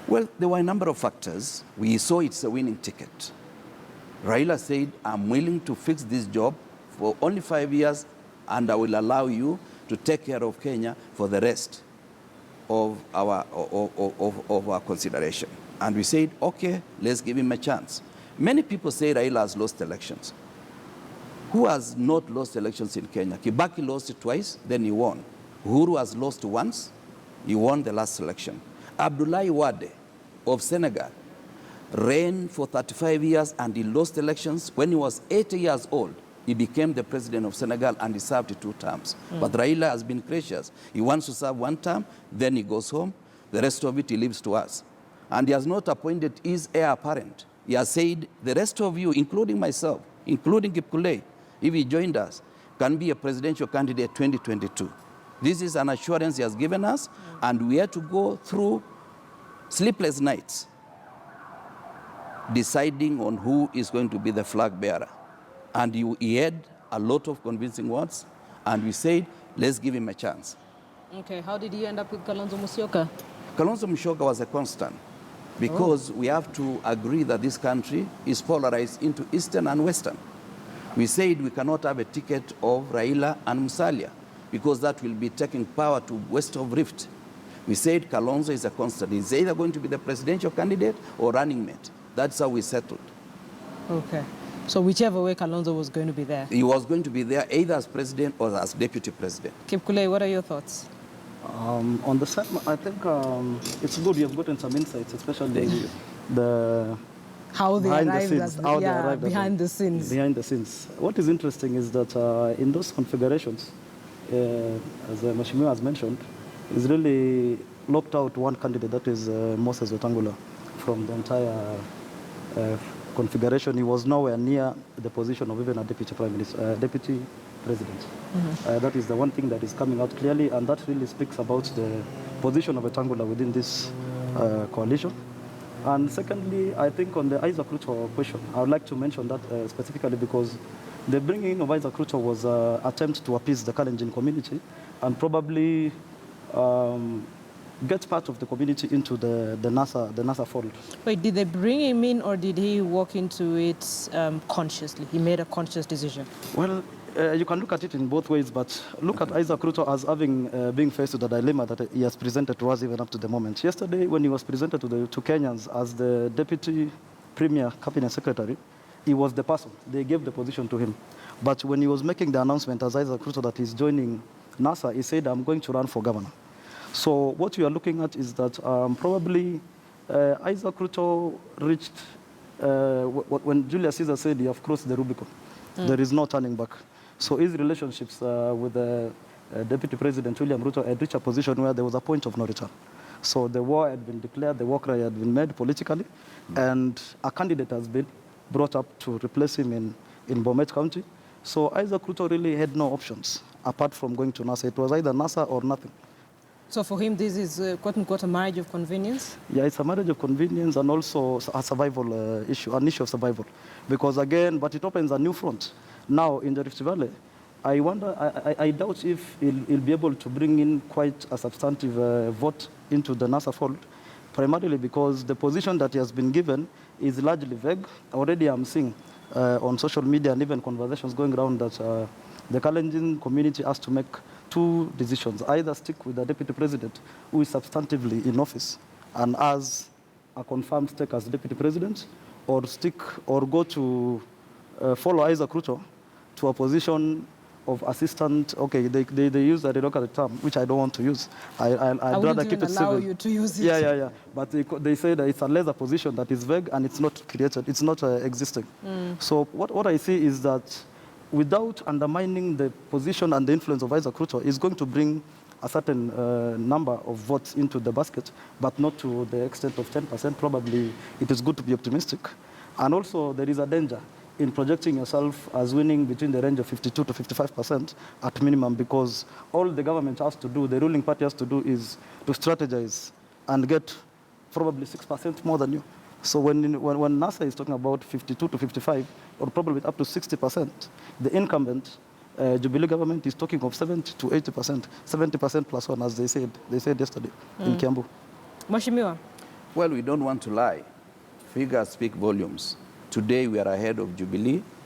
Well, there were a number of factors. We saw it's a winning ticket. Raila said, I'm willing to fix this job for only 5 years, and I will allow you to take care of Kenya for the rest of our consideration. And we said, okay, let's give him a chance. Many people say Raila has lost elections. Who has not lost elections in Kenya? Kibaki lost it twice, then he won. Uhuru has lost once, he won the last election. Abdoulaye Wade of Senegal reigned for 35 years and he lost elections. When he was 80 years old, he became the president of Senegal and he served 2 terms. But Raila has been gracious. He wants to serve 1 term, then he goes home. The rest of it he leaves to us. And he has not appointed his heir apparent. He has said, the rest of you, including myself, including Kipkulei, if he joined us, can be a presidential candidate 2022. This is an assurance he has given us, and we had to go through sleepless nights deciding on who is going to be the flag bearer. And he had a lot of convincing words, and we said, let's give him a chance. Okay, how did you end up with Kalonzo Musyoka? Kalonzo Musyoka was a constant, because we have to agree that this country is polarized into Eastern and Western. We said we cannot have a ticket of Raila and Musalia, because that will be taking power to west of Rift. We said Kalonzo is a constant. He's either going to be the presidential candidate or running mate. That's how we settled. Okay. So whichever way Kalonzo was going to be there? He was going to be there either as president or as deputy president. Kipkulei, what are your thoughts? On the side, I think it's good you have gotten some insights, especially the how they arrived behind the scenes. Behind the scenes. What is interesting is that in those configurations, as Mheshimiwa has mentioned, is really locked out one candidate, that is Moses Wetangula, from the entire configuration. He was nowhere near the position of even a deputy prime minister, deputy president. That is the one thing that is coming out clearly, and that really speaks about the position of Wetangula within this coalition. And secondly, I think on the Isaaco question, I would like to mention that specifically because the bringing in of Isaaco was an attempt to appease the Kalenjin community and probably get part of the community into the NASA fold. Wait, did they bring him in or did he walk into it consciously? He made a conscious decision? Well, you can look at it in both ways, but look at Isaac Ruto as having being faced with the dilemma that he has presented to us even up to the moment. Yesterday, when he was presented to Kenyans as the Deputy Premier Cabinet Secretary, he was the person. They gave the position to him. But when he was making the announcement as Isaac Ruto that he's joining NASA, he said, I'm going to run for governor. So what you are looking at is that probably Isaac Ruto reached, when Julius Caesar said he have crossed the Rubicon, there is no turning back. So his relationships with the Deputy President William Ruto had reached a position where there was a point of no return. So the war had been declared, the war cry had been made politically, and a candidate has been brought up to replace him in Bomet County. So Isaac Ruto really had no options apart from going to NASA. It was either NASA or nothing. So for him, this is quote-unquote a marriage of convenience? Yeah, it's a marriage of convenience and also a survival issue, an issue of survival. Because again, but it opens a new front. Now, in the Rift Valley, I wonder, I doubt if he'll be able to bring in quite a substantive vote into the NASA fold, primarily because the position that he has been given is largely vague. Already I'm seeing on social media and even conversations going around that the Kalenjin community has to make 2 decisions, either stick with the deputy president who is substantively in office and has a confirmed stake as deputy president, or stick or go to follow Isaac Ruto to a position of assistant. Okay, they use a derogatory term, which I don't want to use. I'd rather keep it civil. You to use it. Yeah. But they say that it's a lesser position that is vague and it's not created, it's not existing. So what I see is that without undermining the position and the influence of Isaac Ruto, is going to bring a certain number of votes into the basket, but not to the extent of 10%. Probably it is good to be optimistic. And also there is a danger in projecting yourself as winning between the range of 52 to 55% at minimum, because all the government has to do, the ruling party has to do, is to strategize and get probably 6% more than you. So when NASA is talking about 52 to 55, or probably up to 60%, the incumbent Jubilee government is talking of 70 to 80%, 70% plus one, as they said yesterday in Kiambu. Mheshimiwa, Well, we don't want to lie. Figures speak volumes. Today we are ahead of Jubilee.